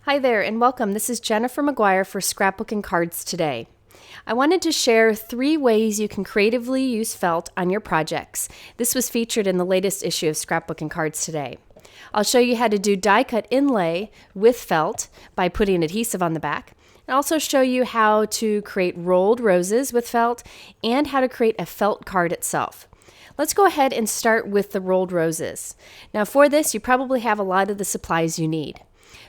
Hi there and welcome. This is Jennifer McGuire for Scrapbooking Cards Today. I wanted to share 3 ways you can creatively use felt on your projects. This was featured in the latest issue of Scrapbooking Cards Today. I'll show you how to do die cut inlay with felt by putting adhesive on the back. I'll also show you how to create rolled roses with felt and how to create a felt card itself. Let's go ahead and start with the rolled roses. Now for this, you probably have a lot of the supplies you need.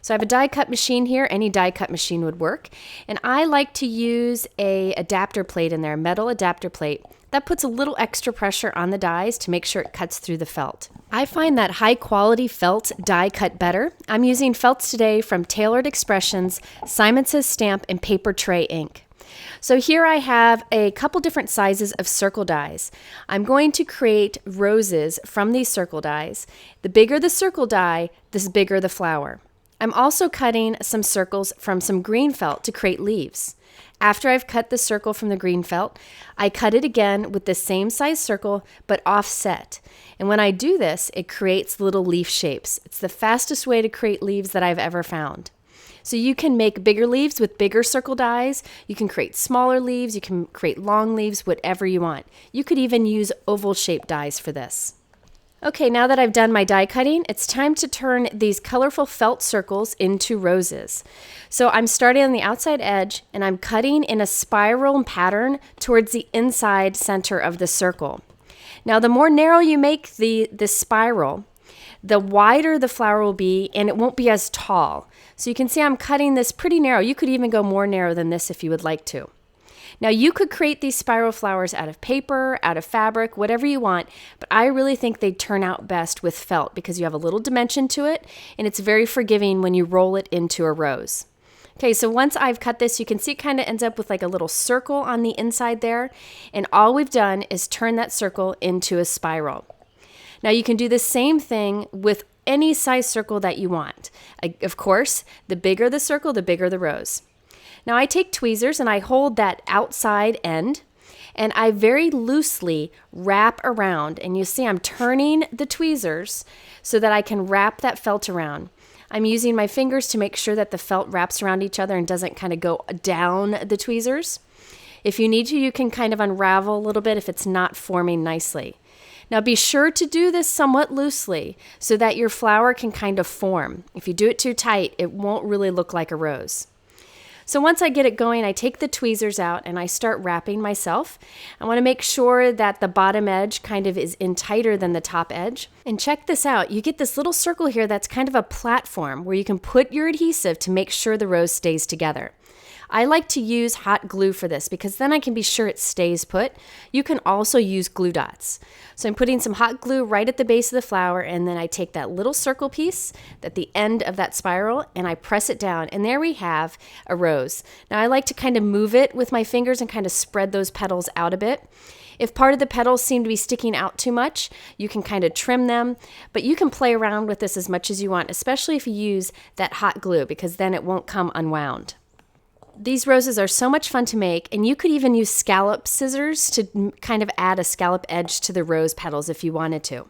So I have a die cut machine here. Any die cut machine would work. And I like to use a adapter plate in there, metal adapter plate. That puts a little extra pressure on the dies to make sure it cuts through the felt. I find that high quality felt die cut better. I'm using felts today from Tailored Expressions, Simon Says Stamp, and Paper Tray ink. So here I have a couple different sizes of circle dies. I'm going to create roses from these circle dies. The bigger the circle die, the bigger the flower. I'm also cutting some circles from some green felt to create leaves. After I've cut the circle from the green felt, I cut it again with the same size circle but offset. And when I do this, it creates little leaf shapes. It's the fastest way to create leaves that I've ever found. So you can make bigger leaves with bigger circle dies. You can create smaller leaves. You can create long leaves, whatever you want. You could even use oval shaped dies for this. Okay, now that I've done my die cutting, it's time to turn these colorful felt circles into roses. So I'm starting on the outside edge and I'm cutting in a spiral pattern towards the inside center of the circle. Now the more narrow you make the spiral, the wider the flower will be and it won't be as tall. So you can see I'm cutting this pretty narrow. You could even go more narrow than this if you would like to. Now you could create these spiral flowers out of paper, out of fabric, whatever you want, but I really think they turn out best with felt because you have a little dimension to it and it's very forgiving when you roll it into a rose. Okay, so once I've cut this, you can see it kind of ends up with like a little circle on the inside there, and all we've done is turn that circle into a spiral. Now you can do the same thing with any size circle that you want. Of course, the bigger the circle, the bigger the rose. Now I take tweezers and I hold that outside end and I very loosely wrap around, and you see I'm turning the tweezers so that I can wrap that felt around. I'm using my fingers to make sure that the felt wraps around each other and doesn't kind of go down the tweezers. If you need to, you can kind of unravel a little bit if it's not forming nicely. Now be sure to do this somewhat loosely so that your flower can kind of form. If you do it too tight, it won't really look like a rose. So once I get it going, I take the tweezers out and I start wrapping myself. I want to make sure that the bottom edge kind of is in tighter than the top edge. And check this out, you get this little circle here that's kind of a platform where you can put your adhesive to make sure the rose stays together. I like to use hot glue for this because then I can be sure it stays put. You can also use glue dots. So I'm putting some hot glue right at the base of the flower, and then I take that little circle piece at the end of that spiral and I press it down, and there we have a rose. Now I like to kind of move it with my fingers and kind of spread those petals out a bit. If part of the petals seem to be sticking out too much, you can kind of trim them, but you can play around with this as much as you want, especially if you use that hot glue, because then it won't come unwound. These roses are so much fun to make, and you could even use scallop scissors to kind of add a scallop edge to the rose petals if you wanted to.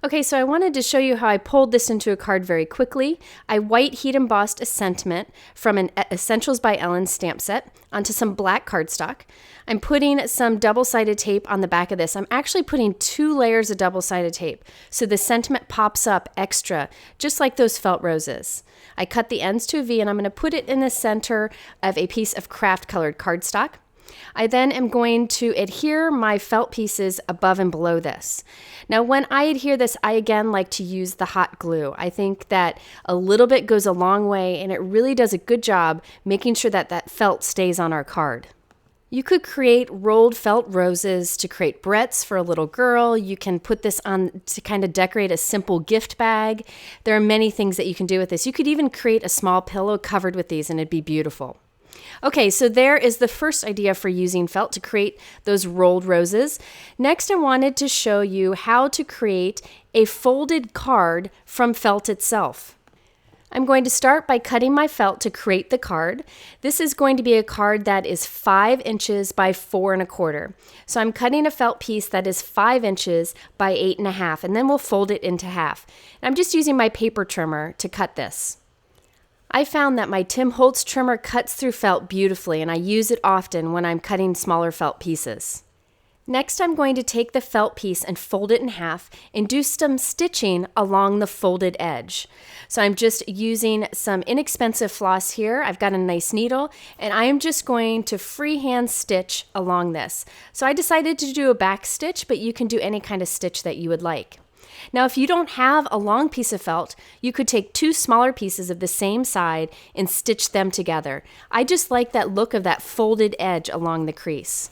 Okay, so I wanted to show you how I pulled this into a card very quickly. I white heat embossed a sentiment from an Essentials by Ellen stamp set onto some black cardstock. I'm putting some double-sided tape on the back of this. I'm actually putting 2 layers of double-sided tape so the sentiment pops up extra, just like those felt roses. I cut the ends to a V and I'm going to put it in the center of a piece of craft colored cardstock. I then am going to adhere my felt pieces above and below this. Now when I adhere this, I again like to use the hot glue. I think that a little bit goes a long way and it really does a good job making sure that that felt stays on our card. You could create rolled felt roses to create barrettes for a little girl. You can put this on to kind of decorate a simple gift bag. There are many things that you can do with this. You could even create a small pillow covered with these and it'd be beautiful. Okay, so there is the first idea for using felt to create those rolled roses. Next, I wanted to show you how to create a folded card from felt itself. I'm going to start by cutting my felt to create the card. This is going to be a card that is 5 inches by 4 1/4. So I'm cutting a felt piece that is 5 inches by 8 1/2, and then we'll fold it into half. And I'm just using my paper trimmer to cut this. I found that my Tim Holtz trimmer cuts through felt beautifully, and I use it often when I'm cutting smaller felt pieces. Next, I'm going to take the felt piece and fold it in half and do some stitching along the folded edge. So I'm just using some inexpensive floss here. I've got a nice needle, and I am just going to freehand stitch along this. So I decided to do a back stitch, but you can do any kind of stitch that you would like. Now, if you don't have a long piece of felt, you could take two smaller pieces of the same side and stitch them together. I just like that look of that folded edge along the crease.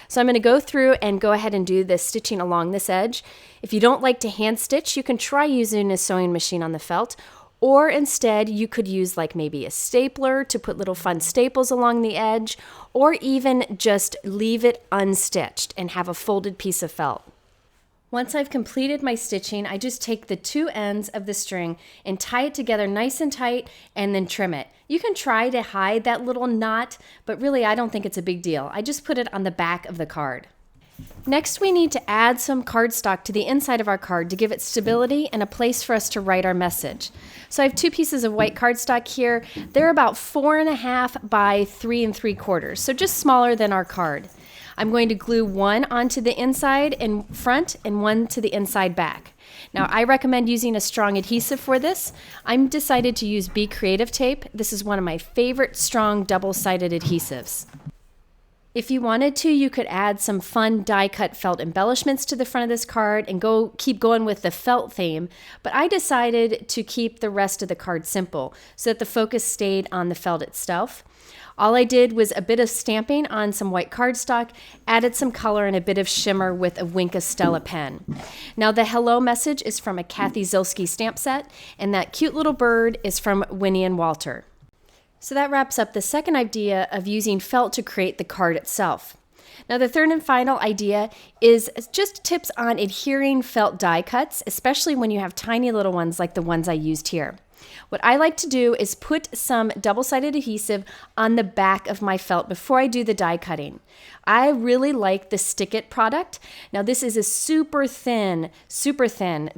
So I'm going to go through and go ahead and do the stitching along this edge. If you don't like to hand stitch, you can try using a sewing machine on the felt, or instead you could use like maybe a stapler to put little fun staples along the edge, or even just leave it unstitched and have a folded piece of felt. Once I've completed my stitching, I just take the two ends of the string and tie it together nice and tight and then trim it. You can try to hide that little knot, but really I don't think it's a big deal. I just put it on the back of the card. Next, we need to add some cardstock to the inside of our card to give it stability and a place for us to write our message. So I have two pieces of white cardstock here. They're about 4.5 by 3 3/4, so just smaller than our card. I'm going to glue one onto the inside and front and one to the inside back. Now, I recommend using a strong adhesive for this. I'm decided to use Be Creative tape. This is one of my favorite strong double-sided adhesives. If you wanted to, you could add some fun die-cut felt embellishments to the front of this card and keep going with the felt theme, but I decided to keep the rest of the card simple so that the focus stayed on the felt itself. All I did was a bit of stamping on some white cardstock, added some color and a bit of shimmer with a Wink of Stella pen. Now the hello message is from a Kathy Zilski stamp set, and that cute little bird is from Winnie and Walter. So that wraps up the second idea of using felt to create the card itself. Now the third and final idea is just tips on adhering felt die cuts, especially when you have tiny little ones like the ones I used here. What I like to do is put some double-sided adhesive on the back of my felt before I do the die cutting. I really like the Stick It product. Now this is a super thin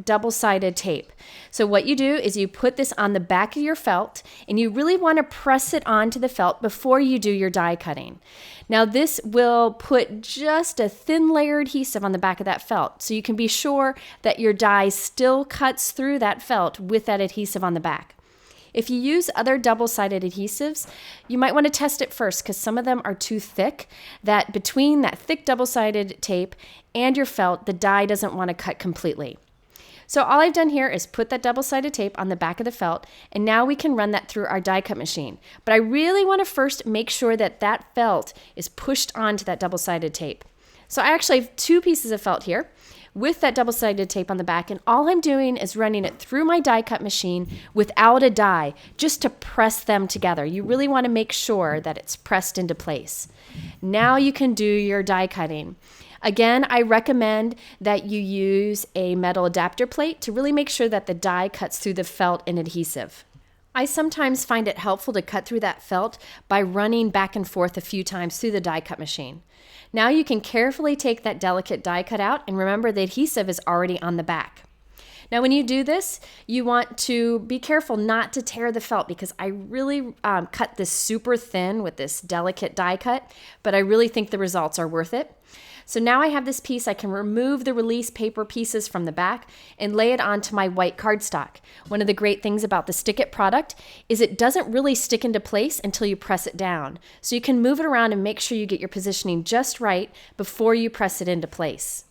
double-sided tape. So what you do is you put this on the back of your felt and you really want to press it onto the felt before you do your die cutting. Now this will put just a thin layer adhesive on the back of that felt so you can be sure that your die still cuts through that felt with that adhesive on the back. If you use other double-sided adhesives, you might want to test it first because some of them are too thick, that between that thick double-sided tape and your felt, the die doesn't want to cut completely. So all I've done here is put that double-sided tape on the back of the felt, and now we can run that through our die cut machine. But I really want to first make sure that that felt is pushed onto that double-sided tape. So I actually have two pieces of felt here with that double-sided tape on the back, and all I'm doing is running it through my die cut machine without a die, just to press them together. You really want to make sure that it's pressed into place. Now you can do your die cutting. Again, I recommend that you use a metal adapter plate to really make sure that the die cuts through the felt and adhesive. I sometimes find it helpful to cut through that felt by running back and forth a few times through the die cut machine. Now you can carefully take that delicate die cut out, and remember the adhesive is already on the back. Now when you do this, you want to be careful not to tear the felt because I really cut this super thin with this delicate die cut, but I really think the results are worth it. So now I have this piece, I can remove the release paper pieces from the back and lay it onto my white cardstock. One of the great things about the Stick It product is it doesn't really stick into place until you press it down. So you can move it around and make sure you get your positioning just right before you press it into place.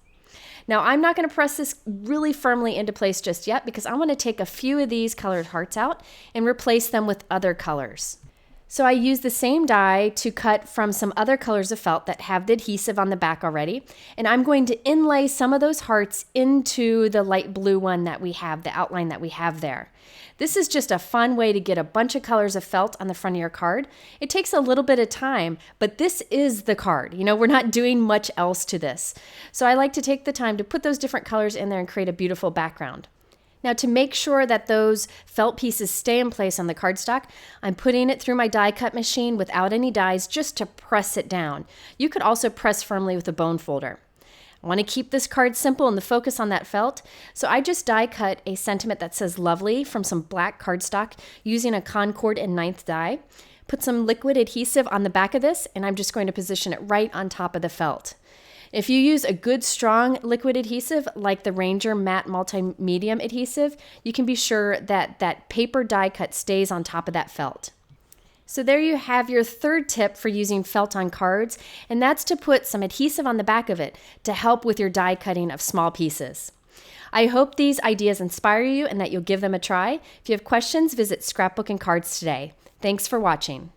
Now I'm not going to press this really firmly into place just yet because I want to take a few of these colored hearts out and replace them with other colors. So I use the same die to cut from some other colors of felt that have the adhesive on the back already, and I'm going to inlay some of those hearts into the light blue one that we have, the outline that we have there. This is just a fun way to get a bunch of colors of felt on the front of your card. It takes a little bit of time, but this is the card. You know, we're not doing much else to this. So I like to take the time to put those different colors in there and create a beautiful background. Now to make sure that those felt pieces stay in place on the cardstock, I'm putting it through my die cut machine without any dies just to press it down. You could also press firmly with a bone folder. I want to keep this card simple and the focus on that felt, so I just die cut a sentiment that says lovely from some black cardstock using a Concord and 9th die. Put some liquid adhesive on the back of this, and I'm just going to position it right on top of the felt. If you use a good strong liquid adhesive like the Ranger Matte Multi-Medium adhesive, you can be sure that that paper die cut stays on top of that felt. So there you have your third tip for using felt on cards, and that's to put some adhesive on the back of it to help with your die cutting of small pieces. I hope these ideas inspire you and that you'll give them a try. If you have questions, visit Scrapbook and Cards today. Thanks for watching.